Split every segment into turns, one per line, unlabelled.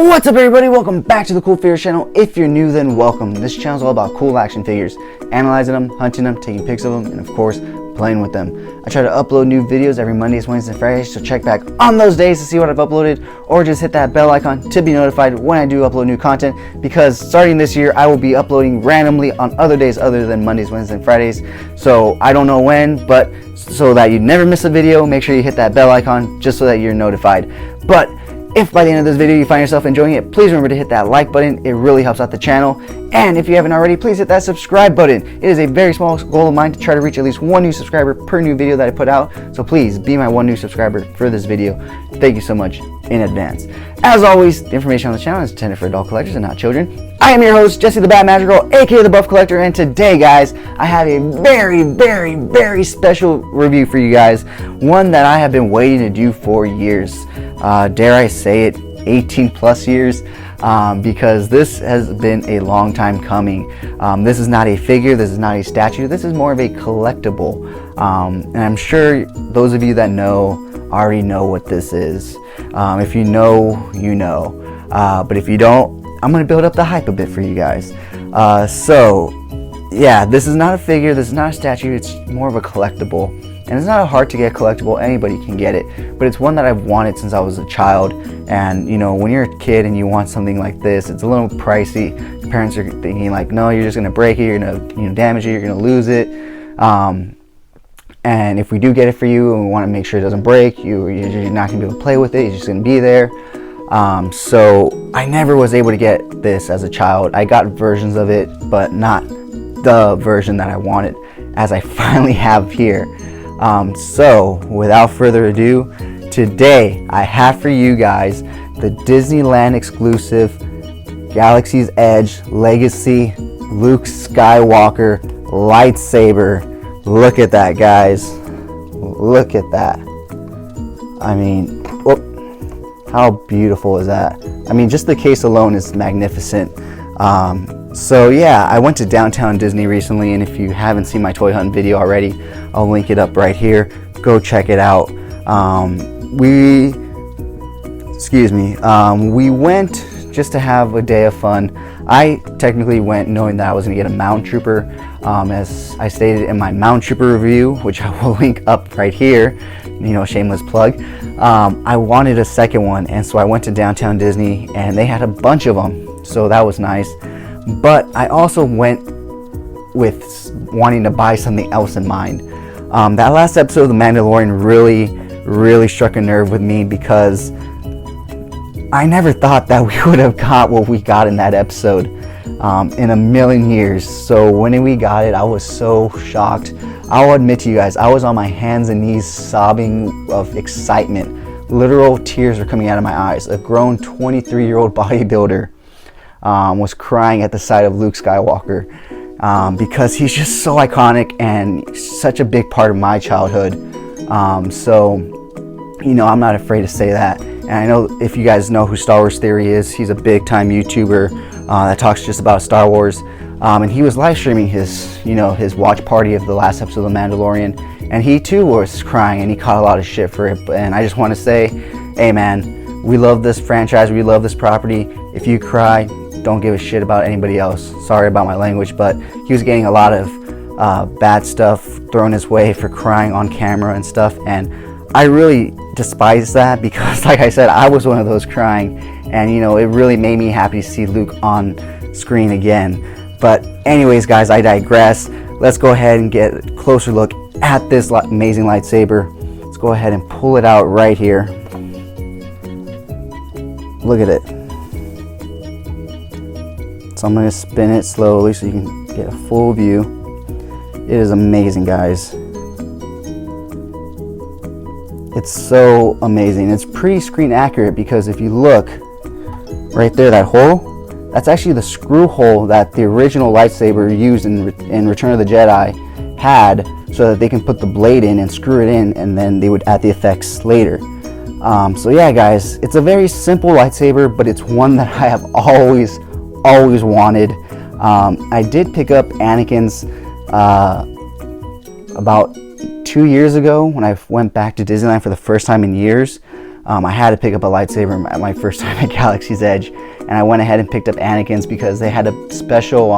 What's up, everybody? Welcome back to the CoolFigurez channel. If you're new, then welcome. This channel is all about cool action figures, analyzing them, hunting them, taking pics of them, and of course, playing with them. I try to upload new videos every Mondays, Wednesdays, and Fridays, so check back on those days to see what I've uploaded, or just hit that bell icon to be notified when I do upload new content, because starting this year, I will be uploading randomly on other days other than Mondays, Wednesdays, and Fridays. So I don't know when, but so that you never miss a video, make sure you hit that bell icon just so that you're notified. But if by the end of this video you find yourself enjoying it, please remember to hit that like button. It really helps out the channel. And if you haven't already, please hit that subscribe button. It is a very small goal of mine to try to reach at least one new subscriber per new video that I put out. So please be my one new subscriber for this video. Thank you so much in advance. As always, the information on the channel is intended for adult collectors and not children. I am your host, Jesse the Bad Magical, aka the Buff Collector, and today, guys, I have a very special review for you guys. One that I have been waiting to do for years. Dare I say it, 18 plus years, because this has been a long time coming. This is not a figure, this is not a statue, this is more of a collectible. And I'm sure those of you that know already know what this is. If you know, you know. But if you don't, I'm going to build up the hype a bit for you guys. So, yeah, this is not a figure, this is not a statue, it's more of a collectible. And it's not a hard to get collectible, anybody can get it, but it's one that I've wanted since I was a child. And you know, when you're a kid and you want something like this, it's a little pricey. Your parents are thinking like, no, you're just gonna break it, you're gonna damage it, you're gonna lose it. And if we do get it for you and we want to make sure it doesn't break, you're not gonna be able to play with it, you're just gonna be there. So I never was able to get this as a child. I got versions of it, but not the version that I wanted, as I finally have here. So without further ado, today I have for you guys the Disneyland exclusive Galaxy's Edge Legacy Luke Skywalker lightsaber. Look at that, guys. Look at that. I mean, how beautiful is that? I mean, just the case alone is magnificent. So yeah, I went to Downtown Disney recently, and if you haven't seen my toy hunt video already, I'll link it up right here. Go check it out. We went just to have a day of fun. I technically went knowing that I was going to get a Mountain Trooper, as I stated in my Mountain Trooper review, which I will link up right here, you know, shameless plug. I wanted a second one, and so I went to Downtown Disney, and they had a bunch of them, so that was nice. But I also went with wanting to buy something else in mind. That last episode of The Mandalorian really struck a nerve with me, because I never thought that we would have got what we got in that episode in a million years. So when we got it, I was so shocked. I'll admit to you guys, I was on my hands and knees sobbing of excitement. Literal tears were coming out of my eyes. A grown 23-year-old bodybuilder was crying at the sight of Luke Skywalker, because he's just so iconic and such a big part of my childhood. So, you know, I'm not afraid to say that. And I know if you guys know who Star Wars Theory is, he's a big time YouTuber that talks just about Star Wars. And he was live streaming his watch party of the last episode of The Mandalorian, and he too was crying, and he caught a lot of shit for it. And I just want to say, hey man, we love this franchise, we love this property. If you cry, don't give a shit about anybody else. Sorry about my language, but he was getting a lot of bad stuff thrown his way for crying on camera and stuff, and I really despise that, because like I said, I was one of those crying, and you know, it really made me happy to see Luke on screen again. But anyways, guys, I digress. Let's go ahead and get a closer look at this amazing lightsaber. Let's go ahead and pull it out right here. Look at it. So I'm going to spin it slowly so you can get a full view. It is amazing, guys. It's so amazing. It's pretty screen accurate, because if you look right there, that hole, that's actually the screw hole that the original lightsaber used in Return of the Jedi had, so that they can put the blade in and screw it in, and then they would add the effects later. So yeah, guys, it's a very simple lightsaber, but it's one that I have always wanted. I did pick up Anakin's about 2 years ago when I went back to Disneyland for the first time in years. I had to pick up a lightsaber at my first time at Galaxy's Edge, and I went ahead and picked up Anakin's because they had a special,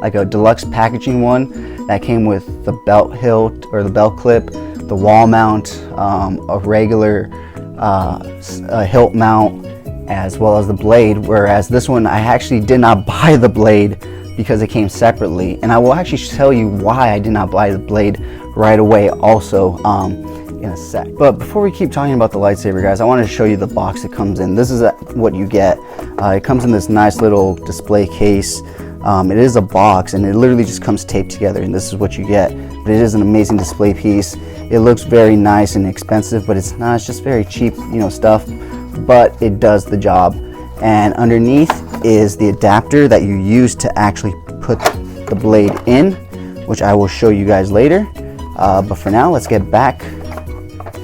like a deluxe packaging one that came with the belt hilt or the belt clip, the wall mount, a regular a hilt mount, as well as the blade. Whereas this one, I actually did not buy the blade because it came separately, and I will actually tell you why I did not buy the blade right away also in a sec. But before we keep talking about the lightsaber, guys, I wanted to show you the box it comes in. This is what you get. It comes in this nice little display case. It is a box, and it literally just comes taped together, and this is what you get. But it is an amazing display piece. It looks very nice and expensive, but it's not. It's just very cheap, you know, stuff, but it does the job. And underneath is the adapter that you use to actually put the blade in, which I will show you guys later. But for now, let's get back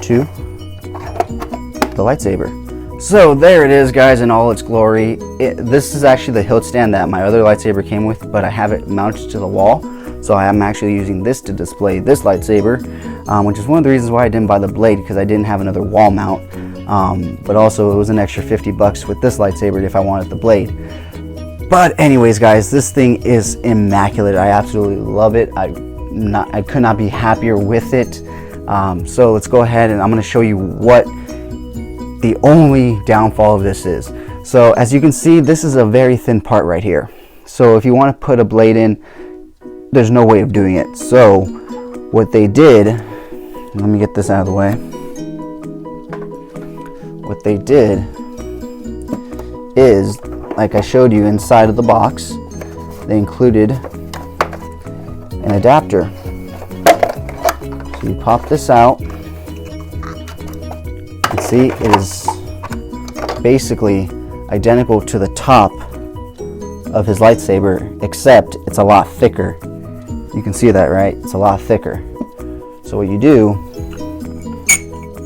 to the lightsaber. So there it is, guys, in all its glory. This is actually the hilt stand that my other lightsaber came with, but I have it mounted to the wall, so I am actually using this to display this lightsaber, which is one of the reasons why I didn't buy the blade, because I didn't have another wall mount. But also it was an extra 50 bucks with this lightsaber if I wanted the blade. But anyways, guys, this thing is immaculate. I absolutely love it. I could not be happier with it. So let's go ahead, and I'm going to show you what the only downfall of this is. So as you can see, this is a very thin part right here. So if you want to put a blade in, there's no way of doing it. So what they did, let me get this out of the way. What they did is, like I showed you inside of the box, they included an adapter. So you pop this out, and see, it is basically identical to the top of his lightsaber, except it's a lot thicker. You can see that, right? It's a lot thicker. So what you do,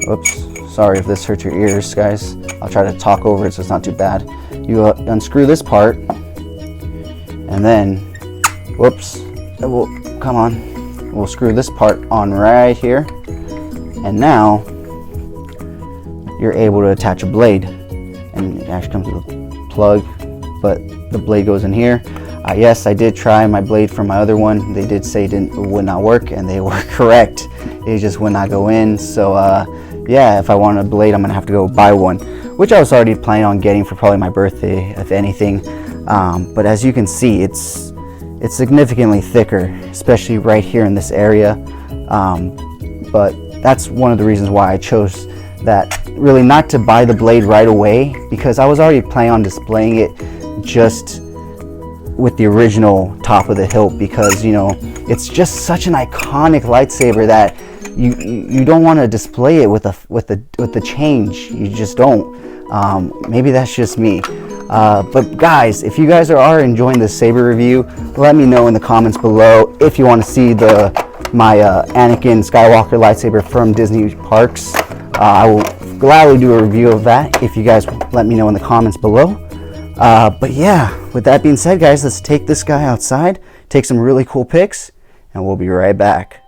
whoops, sorry if this hurts your ears, guys. I'll try to talk over it so it's not too bad. You unscrew this part, and then, whoops, come on, we'll screw this part on right here, and now you're able to attach a blade, and it actually comes with a plug, but the blade goes in here. Yes, I did try my blade from my other one. They did say it would not work, and they were correct. It just would not go in. So yeah, if I want a blade, I'm gonna have to go buy one, which I was already planning on getting for probably my birthday, if anything. But as you can see, it's significantly thicker, especially right here in this area. But that's one of the reasons why I chose that, really not to buy the blade right away, because I was already planning on displaying it just with the original top of the hilt, because, you know, it's just such an iconic lightsaber that you don't want to display it with the change. You just don't. Maybe that's just me. But guys, if you guys are enjoying this saber review, let me know in the comments below if you want to see my Anakin Skywalker lightsaber from Disney parks. I will gladly do a review of that if you guys let me know in the comments below. But yeah, with that being said, guys, let's take this guy outside, take some really cool pics, and we'll be right back.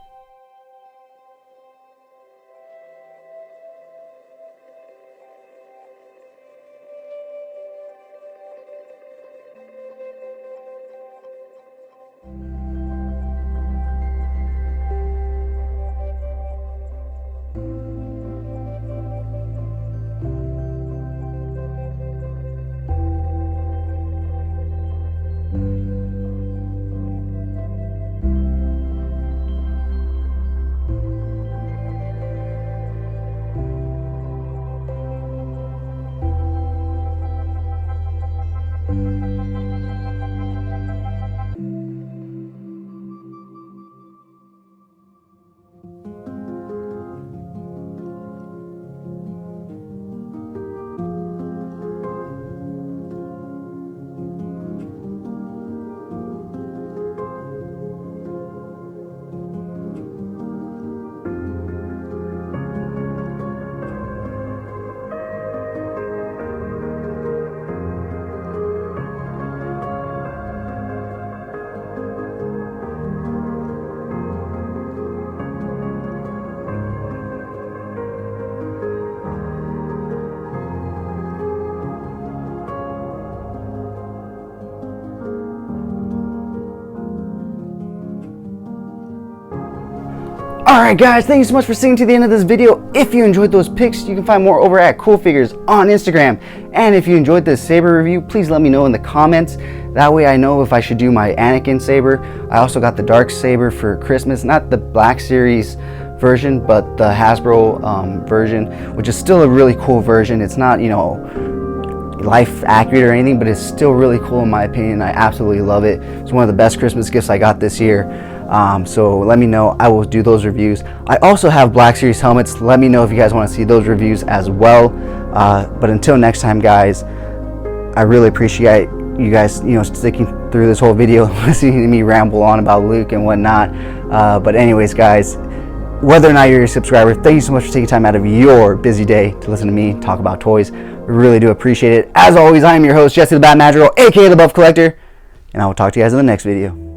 Alright guys, thank you so much for sticking to the end of this video. If you enjoyed those pics, you can find more over at CoolFigurez on Instagram. And if you enjoyed this saber review, please let me know in the comments. That way I know if I should do my Anakin saber. I also got the dark saber for Christmas, not the Black Series version, but the Hasbro version, which is still a really cool version. It's not, you know, life accurate or anything, but it's still really cool in my opinion. I absolutely love it. It's one of the best Christmas gifts I got this year. So let me know. I will do those reviews. I also have Black Series helmets. Let me know if you guys want to see those reviews as well. But until next time, guys, I really appreciate you guys, you know, sticking through this whole video, listening to me ramble on about Luke and whatnot. But anyways, guys, whether or not you're a subscriber, thank you so much for taking time out of your busy day to listen to me talk about toys. We really do appreciate it. As always, I am your host, Jesse the Bat Madrigal, aka the Buff Collector, and I will talk to you guys in the next video.